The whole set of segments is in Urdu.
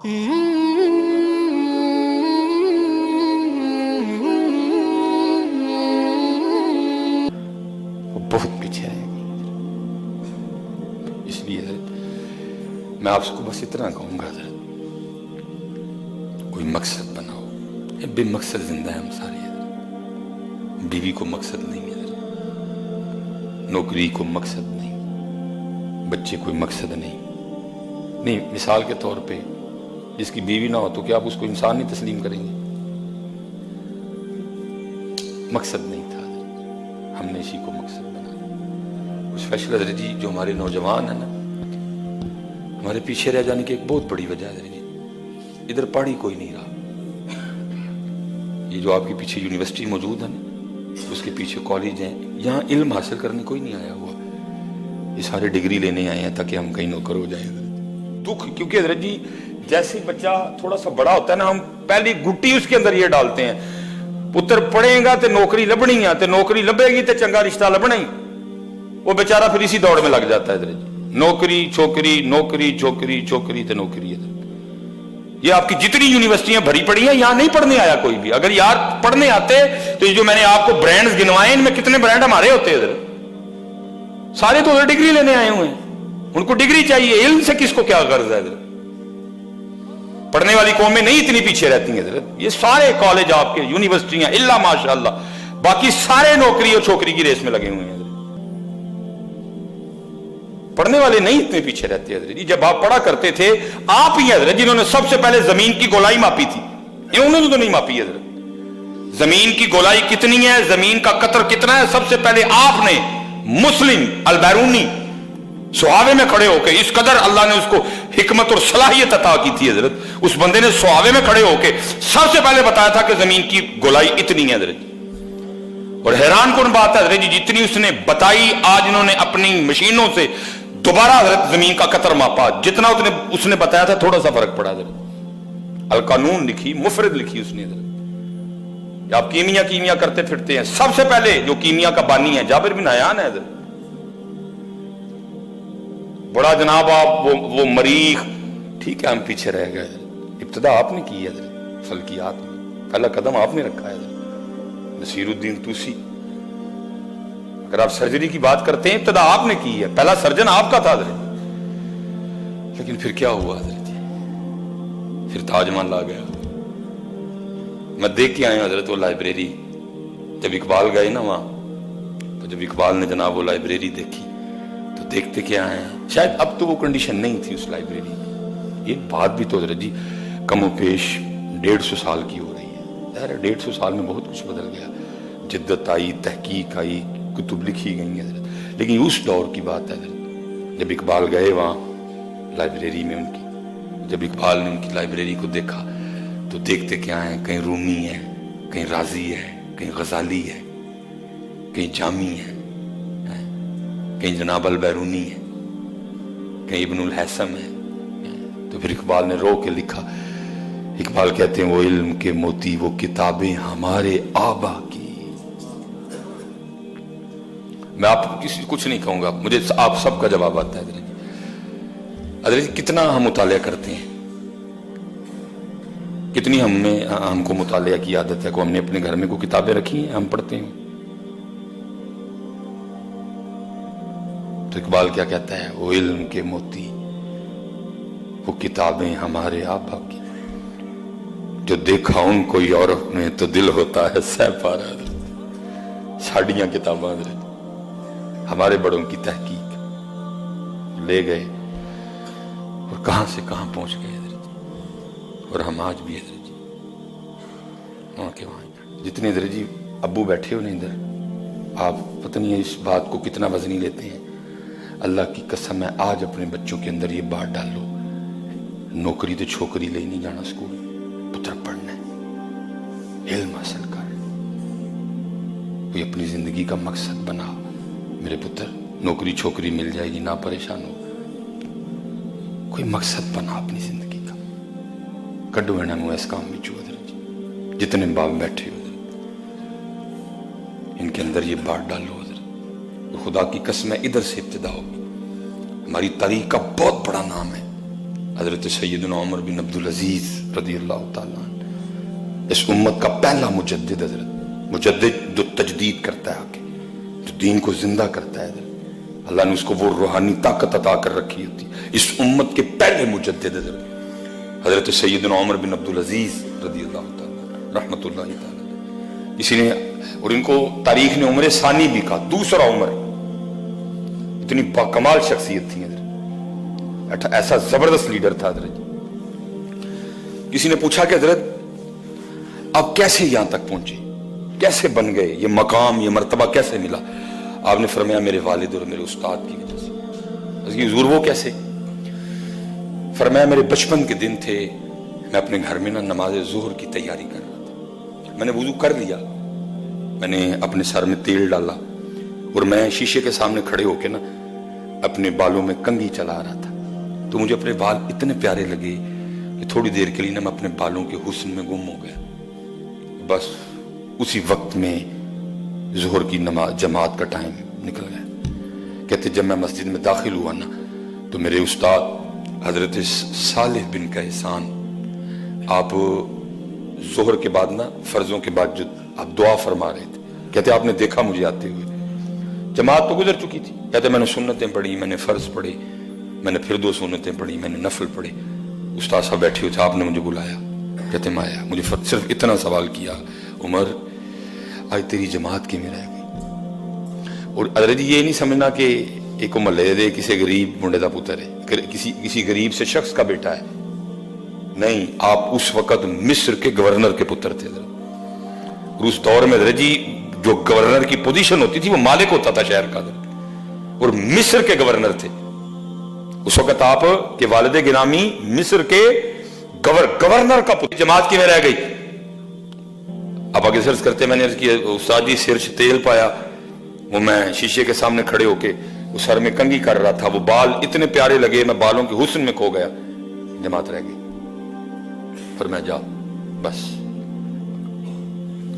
بہت پیچھے رہ گئی. اس لیے میں آپ کو بس اتنا کہوں گا حضرت، کوئی مقصد بناؤ. بے مقصد زندہ ہے ہم سارے حضرت. بیوی کو مقصد نہیں ہے حضرت، نوکری کو مقصد نہیں، بچے کوئی مقصد نہیں. مثال کے طور پہ جس کی بیوی نہ ہو تو کیا آپ اس کو انسان نہیں تسلیم کریں گے؟ مقصد نہیں تھا حضرت، ہم نے اسی کو مقصد بنا. اسپیشل حضرت جی جو ہمارے نوجوان ہیں نا، ہمارے پیچھے رہ جانے کی ایک بہت بڑی وجہ ہے حضرت جی، ادھر پڑھی کوئی نہیں رہا. یہ جو آپ کے پیچھے یونیورسٹی موجود ہے نا، اس کے پیچھے کالج ہیں، یہاں علم حاصل کرنے کوئی نہیں آیا ہوا. یہ سارے ڈگری لینے آئے ہیں تاکہ ہم کہیں نوکر ہو جائیں. دکھ کیونکہ حضرت جی جیسے بچہ تھوڑا سا بڑا ہوتا ہے نا، ہم پہلی گٹی اس کے اندر یہ ڈالتے ہیں، پتر پڑھے گا تے نوکری لبنی ہے، تے نوکری لبے گی تے چنگا رشتہ لبنا ہی. وہ بیچارہ پھر اسی دوڑ میں لگ جاتا ہے حضرت جی، نوکری چھوکری نوکری چھوکری چھوکری تے نوکری. حضرت یہ آپ کی جتنی یونیورسٹیاں بھری پڑی ہیں، یہاں نہیں پڑھنے آیا کوئی بھی. اگر یار پڑھنے آتے تو یہ جو میں نے آپ کو برانڈز گنوائے، ان میں کتنے برانڈ ہمارے ہوتے ہیں حضرت. سارے تو ادھر ڈگری لینے آئے ہوئے ہیں، ان کو ڈگری چاہیے. علم سے کس کو کیا غرض ہے حضرت؟ پڑھنے والی قومیں نہیں اتنی پیچھے رہتی ہیں حضرت. یہ سارے کالج آپ کے یونیورسٹیاں الا ماشاءاللہ، باقی سارے نوکری اور چھوکری کی ریس میں لگے ہوئے ہیں حضرت. پڑھنے والے نہیں اتنے پیچھے رہتے حضرت جی. جب آپ پڑھا کرتے تھے، آپ ہی حضرت جنہوں نے سب سے پہلے زمین کی گولائی ماپی تھی. انہوں نے تو نہیں ماپی حضرت. زمین کی گولائی کتنی ہے، زمین کا قطر کتنا ہے، سب سے پہلے آپ نے مسلم البیرونی سہاوے میں کھڑے ہو کے، اس قدر اللہ نے اس کو حکمت اور صلاحیت عطا کی تھی حضرت، اس بندے نے سہاوے میں کھڑے ہو کے سب سے پہلے بتایا تھا کہ زمین کی گولائی اتنی ہے حضرت. اور حیران کن بات ہے حضرت جی، جتنی اس نے بتائی، آج انہوں نے اپنی مشینوں سے دوبارہ حضرت زمین کا قطر ماپا، جتنا اس نے بتایا تھا تھوڑا سا فرق پڑا حضرت. القانون لکھی، مفرد لکھی اس نے حضرت. آپ کیمیا کرتے پھرتے ہیں، سب سے پہلے جو کیمیا کا بانی ہے جابر بن حیان ہے حضرت. بڑا جناب آپ وہ مریخ، ٹھیک ہے ہم پیچھے رہ گئے حضرت. ابتدا آپ نے کی ہے حضرت، فلکیات میں پہلا قدم آپ نے رکھا ہے حضرت. نصیر الدین توسی، اگر آپ سرجری کی بات کرتے ہیں ابتدا آپ نے کی ہے، پہلا سرجن آپ کا تھا حضرت. لیکن پھر کیا ہوا حضرت جی؟ پھر تاج محل آ گیا. میں دیکھ کے آیا ہوں حضرت وہ لائبریری، جب اقبال گئے نا وہاں، تو جب اقبال نے جناب وہ لائبریری دیکھی تو دیکھتے کیا آئے ہیں، شاید اب تو وہ کنڈیشن نہیں تھی اس لائبریری کی. یہ بات بھی تو حضرت جی کم و بیش 150 سال کی ہو رہی ہے. 150 سال میں بہت کچھ بدل گیا، جدت آئی، تحقیق آئی، کتب لکھی گئی ہیں حضرت. لیکن اس دور کی بات ہے حضرت، جب اقبال گئے وہاں لائبریری میں ان کی، جب اقبال نے ان کی لائبریری کو دیکھا تو دیکھتے کیا ہیں، کہیں رومی ہے، کہیں رازی ہے، کہیں غزالی ہے، کہیں جامی ہے، کہیں جناب البیرونی ہے، کہیں ابن الحسم ہے. تو پھر اقبال نے رو کے لکھا. اقبال کہتے ہیں وہ علم کے موتی، وہ کتابیں ہمارے آبا کی. میں آپ کسی کچھ نہیں کہوں گا، مجھے آپ سب کا جواب آتا ہے حضرت. کتنا ہم مطالعہ کرتے ہیں، کتنی ہم کو مطالعہ کی عادت ہے، کو ہم نے اپنے گھر میں کو کتابیں رکھی ہیں ہم پڑھتے ہیں. تو اقبال کیا کہتا ہے، وہ علم کے موتی، وہ کتابیں ہمارے آبا کی، جو دیکھا ان کو یورپ میں تو دل ہوتا ہے سہ پارا. ساڑیاں کتاباں حضرت ہمارے بڑوں کی تحقیق لے گئے اور کہاں سے کہاں پہنچ گئے حضرت. اور ہم آج بھی حضرت جی وہاں کے وہاں جتنے حضرت جی ابو بیٹھے ہو نہیں ادھر، آپ پتہ نہیں اس بات کو کتنا وزنی لیتے ہیں. اللہ کی قسم ہے آج اپنے بچوں کے اندر یہ بات ڈال لو، نوکری تو چھوکری لے نہیں جانا اسکول، پتر پڑھنا ہے، علم حاصل کر، کوئی اپنی زندگی کا مقصد بنا. میرے پتر نوکری چھوکری مل جائے گی، نہ پریشان ہو، کوئی مقصد بنا اپنی زندگی کا. کڈو ہے نا اس کام میں چو حضرت جی، جتنے باپ بیٹھے ہو حضرت ان کے اندر یہ بات ڈالو حضرت. خدا کی قسم ہے ادھر سے ابتدا ہوگی. ہماری تاریخ کا بہت بڑا نام ہے حضرت سیدنا عمر بن عبدالعزیز رضی اللہ تعالیٰ عنہ، اس امت کا پہلا مجدد حضرت، مجدد جو تجدید کرتا ہے آگے، جو دین کو زندہ کرتا ہے حضرت، اللہ نے اس کو وہ روحانی طاقت عطا کر رکھی ہوتی ہے۔ اس امت کے پہلے مجدد حضرت سیدنا عمر بن عبدالعزیز رضی اللہ تعالیٰ رحمۃ اللہ تعالیٰ، کسی نے، اور ان کو تاریخ نے عمر ثانی بھی کہا، دوسرا عمر، اتنی باکمال شخصیت تھی حضرت، ایسا زبردست لیڈر تھا حضرت۔ کسی نے پوچھا کہ حضرت آپ کیسے یہاں تک پہنچے، کیسے بن گئے، یہ مقام، یہ مرتبہ کیسے ملا؟ آپ نے فرمایا میرے والد اور میرے استاد کی وجہ سے۔ حضور وہ کیسے؟ فرمایا میرے بچپن کے دن تھے، میں اپنے گھر میں نماز ظہر کی تیاری کر رہا تھا، میں نے وضو کر لیا، میں نے اپنے سر میں تیل ڈالا اور میں شیشے کے سامنے کھڑے ہو کے اپنے بالوں میں کنگھی چلا رہا تھا، تو مجھے اپنے بال اتنے پیارے لگے کہ تھوڑی دیر کے لیے میں اپنے بالوں کے حسن میں گم ہو گیا۔ بس اسی وقت میں ظہر کی نماز جماعت کا ٹائم نکل گیا۔ کہتے جب میں مسجد میں داخل ہوا تو میرے استاد حضرت صالح بن کیسان، آپ ظہر کے بعد فرضوں کے بعد جو آپ دعا فرما رہے تھے، کہتے آپ نے دیکھا مجھے آتے ہوئے، جماعت تو گزر چکی تھی، کہتے میں نے سنتیں پڑھی، میں نے فرض پڑھے، میں نے پھر 2 سنتیں پڑھی، میں نے نفل پڑھے، استاد صاحب بیٹھے ہوئے تھے، آپ نے مجھے بلایا، کہتے میں آیا، مجھے صرف اتنا سوال کیا، عمر آج تیری جماعت کی میں رہ گئی؟ اور حضرت جی یہ نہیں سمجھنا کہ ایک محلے دے کسی غریب منڈے دا پتر ہے، کسی غریب سے شخص کا بیٹا ہے، نہیں، آپ اس وقت مصر کے گورنر کے پتر تھے حضرت۔ اور اس دور میں حضرت جی جو گورنر کی پوزیشن ہوتی تھی وہ مالک ہوتا تھا شہر کا حضرت، اور مصر کے گورنر تھے اس وقت آپ کے والد گرامی، مصر کے گورنر کا پتر، جماعت کی میں رہ گئی۔ اب آگے سرچ کرتے میں نے عرض کیا استاد جی سر سے تیل پایا، وہ میں شیشے کے سامنے کھڑے ہو کے وہ سر میں کنگھی کر رہا تھا، وہ بال اتنے پیارے لگے، میں بالوں کے حسن میں کھو گیا، جماعت رہ گئی۔ پھر میں جا بس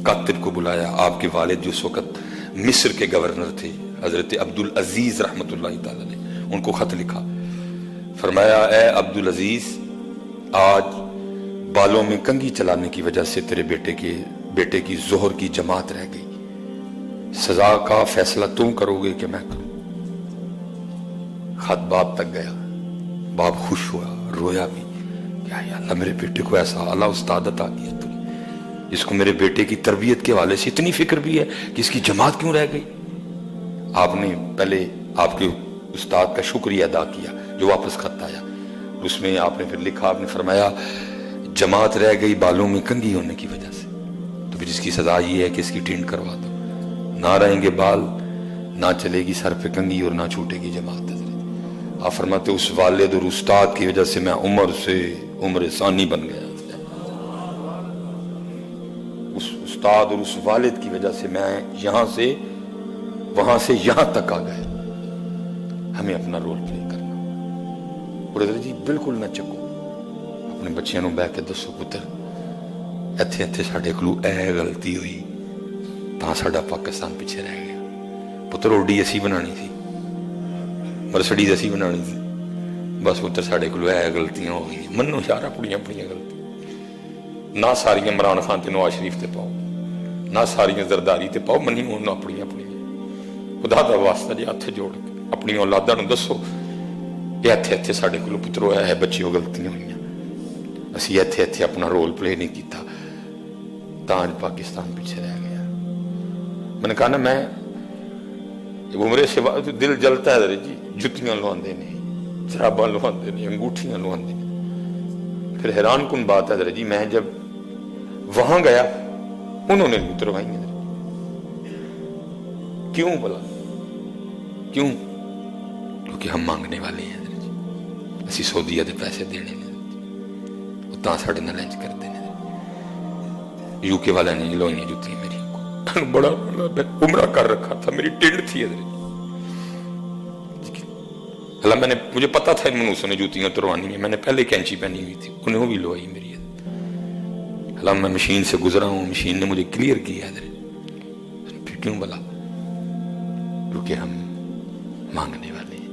کاتب کو بلایا، آپ کے والد جو اس وقت مصر کے گورنر تھے حضرت عبدالعزیز رحمۃ اللہ تعالی نے ان کو خط لکھا، فرمایا اے عبدالعزیز، آج بالوں میں کنگھی چلانے کی وجہ سے تیرے بیٹے کی ظہر کی جماعت رہ گئی، سزا کا فیصلہ تم کرو گے کہ میں کروں؟ خط باپ تک گیا، باپ خوش ہوا، رویا بھی، کیا یا اللہ میرے بیٹے کو ایسا اعلیٰ استاد عطا کیا تو نے، جس کو میرے بیٹے کی تربیت کے حوالے سے اتنی فکر بھی ہے کہ اس کی جماعت کیوں رہ گئی۔ آپ نے پہلے آپ کے استاد کا شکریہ ادا کیا جو واپس خط آیا، اس میں آپ نے پھر لکھا، آپ نے فرمایا جماعت رہ گئی بالوں میں کنگھی ہونے کی وجہ سے، تو پھر اس کی سزا یہ ہے کہ اس کی ٹینٹ کروا دو، نہ رہیں گے بال، نہ چلے گی سر پہ کنگھی اور نہ چھوٹے گی جماعت۔ آپ فرماتے اس والد اور استاد کی وجہ سے میں عمر سے عمر ثانی بن گیا، اس استاد اور اس والد کی وجہ سے میں یہاں سے وہاں سے یہاں تک آ گئے۔ ہمیں اپنا رول پلے کرنا، اور حضرت جی بالکل نہ چکو، اپنے بچیاں نوں بہ کے دسو پتر ایتھے ساڈے کولوں اے غلطی ہوئی تاں ساڈا پاکستان پیچھے رہ گیا، پتر اوڈی اسی بنانی سی، مرسڈیز اسی بنانی سی، بس پتر ساڈے کولوں اے غلطیاں ہو گئی، منو یار اپنیاں غلطیاں، نہ ساریاں عمران خان تے نواز شریف تے پاؤ، نہ ساریاں زرداری تے پاؤ، منی ہون اپنیاں خدا دا واسطہ جی ہاتھ جوڑ کے اپنی اولاداں نوں دسو کہ ایتھے ساڈے کولوں پترو اے بچیوں غلطیاں ہوئیاں، اسی ایتھے اپنا رول پلے نہیں کیتا، تاں پاکستان پیچھے رہ گیا۔ میں نے کہا نا میں وہ میرے سوا دل جلتا ہے حضرت جی، جتیاں لواندے نے، جراباں لواندے نے، انگوٹھیاں لواندے نے، پھر حیران کن بات ہے حضرت جی میں جب وہاں گیا انہوں نے اتروائی ہیں، کیوں بلا کیوں؟ کیونکہ ہم مانگنے والے ہیں حضرت جی، اسی سعودیہ دے پیسے دینے نے، تاں ساڈے نال انج کردے نے، یو کے والے نے لوئیاں جتیاں میری کو بڑا عمرہ کر رکھا تھا، میری ٹنڈ تھی حضرت جی، اللہ مجھے پتا تھا ان منوسوں نے جوتیاں اتروانی ہیں، میں نے پہلے کینچی پہنی ہوئی تھی، انہیں بھی لوائی میری حضرت، اللہ میں مشین سے گزرا ہوں، مشین نے مجھے کلیئر کیا حضرت، پھر کیوں بلا؟ کیونکہ ہم مانگنے والے ہیں،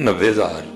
90,000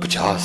50